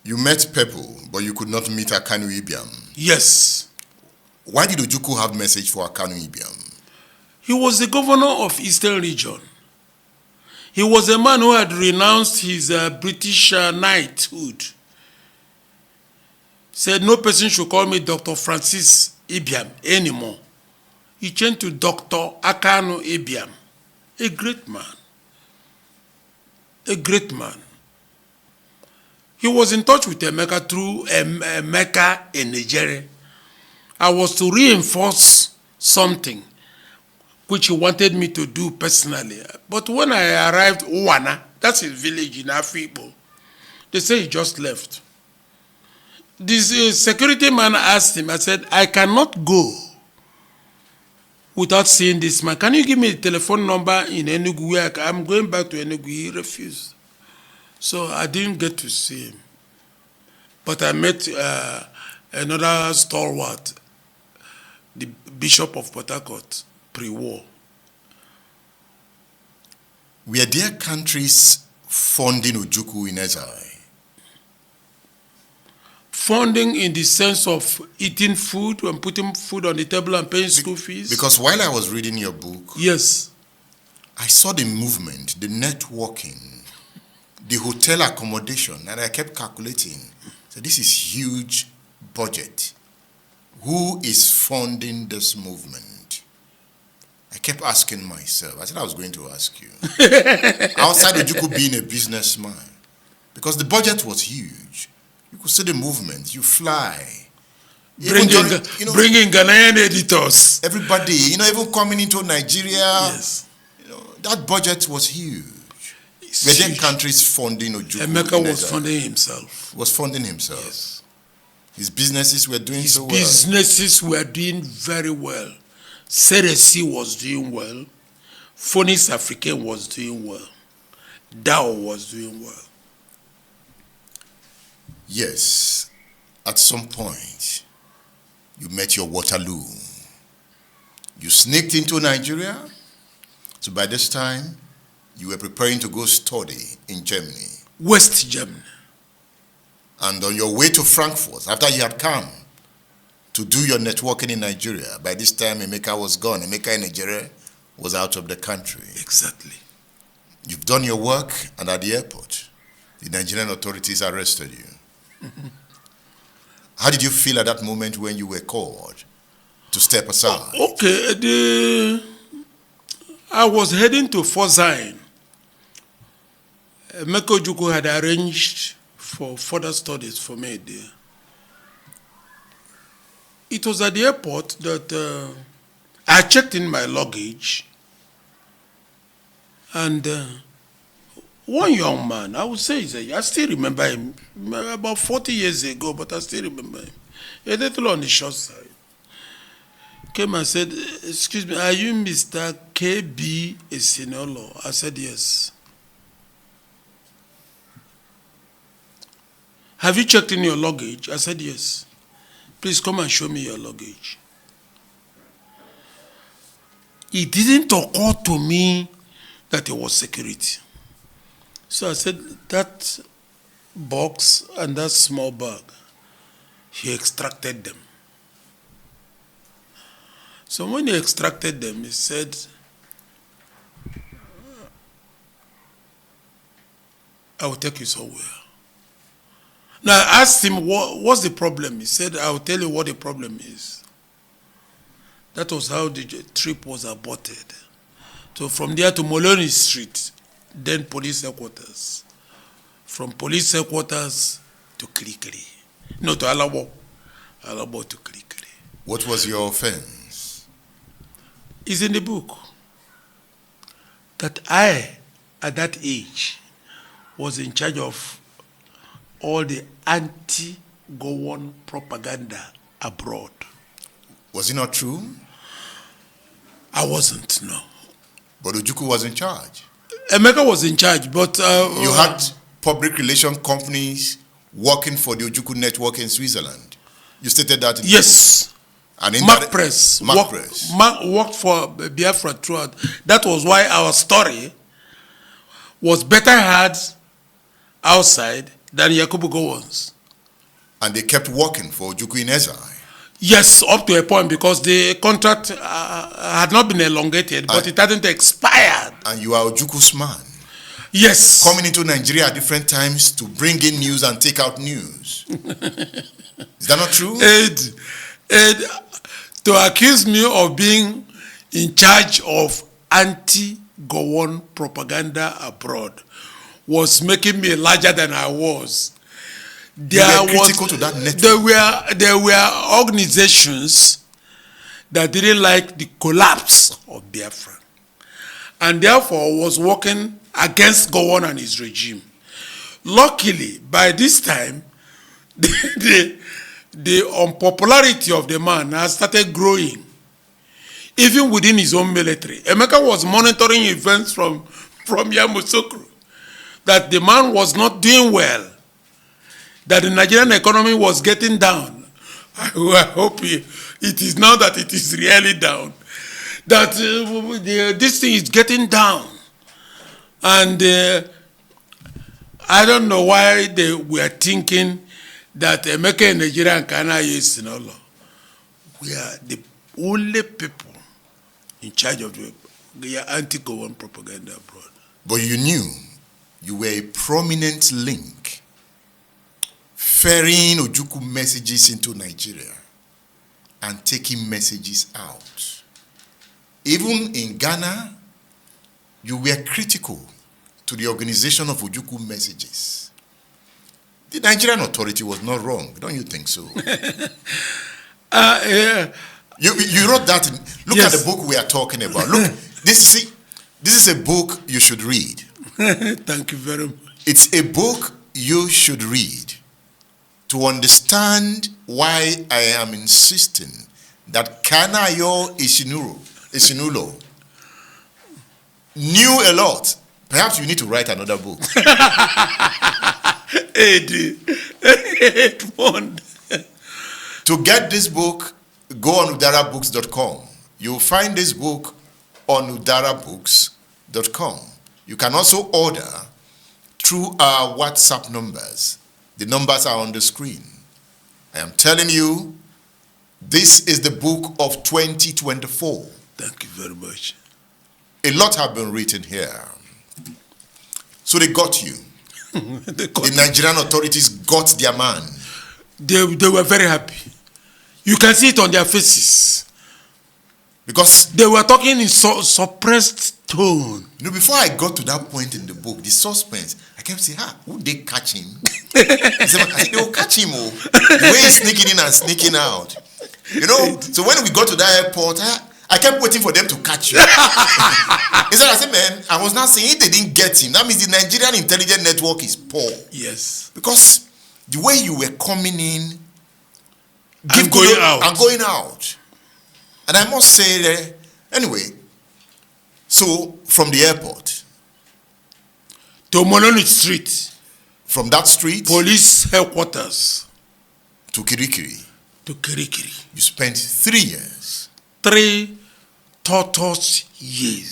You met people, but you could not meet Akanu Ibiam. Yes. Why did Ojukwu have message for Akanu Ibiam? He was the governor of Eastern Region. He was a man who had renounced his British knighthood. Said no person should call me Dr. Francis Ibiam anymore. He changed to Dr. Akanu Ibiam. A great man. A great man. He was in touch with Emeka through Emeka in Nigeria. I was to reinforce something which he wanted me to do personally. But when I arrived, Uwana, that's his village in Afibo, they say he just left. This security man asked him, I said, I cannot go without seeing this man. Can you give me a telephone number in Enugu? I'm going back to Enugu. He refused. So I didn't get to see him. But I met another stalwart, the Bishop of Port Harcourt, pre-war. Were there countries funding Ojukwu in exile? Funding in the sense of eating food and putting food on the table and paying school fees? Because while I was reading your book, yes, I saw the movement, the networking, the hotel accommodation, and I kept calculating. So this is huge budget. Who is funding this movement? I kept asking myself. I said I was going to ask you. Outside Ojukwu being a businessman, because the budget was huge. You could see the movement. You fly. Bringing Ghanaian editors. Everybody, even coming into Nigeria. Yes. That budget was huge. Were there countries funding Ojukwu? Emeka was funding himself. Was funding himself. Yes. His businesses were doing so well. His businesses were doing very well. Seresi was doing well. Phoenix African was doing well. Dow was doing well. Yes, at some point, you met your Waterloo. You sneaked into Nigeria. So by this time, you were preparing to go study in Germany. West Germany. And on your way to Frankfurt, after you had come to do your networking in Nigeria, by this time Emeka was gone. Emeka in Nigeria was out of the country. Exactly. You've done your work, and at the airport, the Nigerian authorities arrested you. How did you feel at that moment when you were called to step aside? Okay, I was heading to Fort Zion. Emeka Ojukwu had arranged for further studies for me there. It was at the airport that I checked in my luggage, and one young man, I would say, I still remember him, about 40 years ago, but I still remember him. A little on the short side. Came and said, excuse me, are you Mr. K.B. Esinulo? I said, yes. Have you checked in your luggage? I said, yes. Please come and show me your luggage. It didn't occur to me that it was security. So I said, that box and that small bag, he extracted them. So when he extracted them, he said, I will take you somewhere. Now I asked him, what's the problem? He said, I will tell you what the problem is. That was how the trip was aborted. So from there to Moloney Street, then police headquarters. From police headquarters to Kirikiri. No, to Alabo. Alabo to Kirikiri. What was your offense? It's in the book. That I, at that age, was in charge of all the anti-Gowon propaganda abroad. Was it not true? I wasn't, no. But Ojukwu was in charge. Emeka was in charge, but... you had public relation companies working for the Ojukwu network in Switzerland. You stated that in the book. And in Mark Press. Worked for Biafran throughout. That was why our story was better heard outside than Yakubu Gowon's. And they kept working for Ojukwu in exile. Yes, up to a point, because the contract had not been elongated, but it hadn't expired. And you are Ojukwu's man. Yes. Coming into Nigeria at different times to bring in news and take out news. Is that not true? To accuse me of being in charge of anti-Gowon propaganda abroad was making me larger than I was. You were critical to that network. There were organizations that didn't like the collapse of Biafran, and therefore was working against Gowon and his regime. Luckily, by this time, the unpopularity of the man has started growing, even within his own military. Emeka was monitoring events from Yamoussoukro, that the man was not doing well, that the Nigerian economy was getting down. I hope it is now that it is really down, that this thing is getting down. And I don't know why they were thinking that Emeka in Nigeria and Kanayo Esinulo were the only people in charge of the anti-Gowon propaganda abroad. But you knew you were a prominent link ferrying Ojukwu messages into Nigeria and taking messages out. Even in Ghana, you were critical to the organization of Ojukwu messages. The Nigerian authority was not wrong, don't you think so? Yeah. You wrote that. Look Yes. at the book we are talking about. Look, this is a book you should read. Thank you very much. It's a book you should read to understand why I am insisting that Kanayo Esinulo knew a lot. Perhaps you need to write another book. To get this book, go on udarabooks.com. You'll find this book on udarabooks.com. You can also order through our WhatsApp numbers. The numbers are on the screen. I am telling you, this is the book of 2024. Thank you very much. A lot have been written here. So they got you. The Nigerian authorities got their man. They were very happy. You can see it on their faces. Because they were talking in suppressed tone. You know, before I got to that point in the book, the suspense, I kept saying, would they catch him? I said, they will catch him. Oh. The way he's sneaking in and sneaking out. You know, so when we got to that airport, I kept waiting for them to catch you. Instead, I said, man, I was not saying if they didn't get him, that means the Nigerian intelligence network is poor. Yes. Because the way you were coming in, and going out. And I must say that, anyway, so from the airport to Moloni Street, from that street, police headquarters, to Kirikiri, you spent 3 years. 3 torturous years.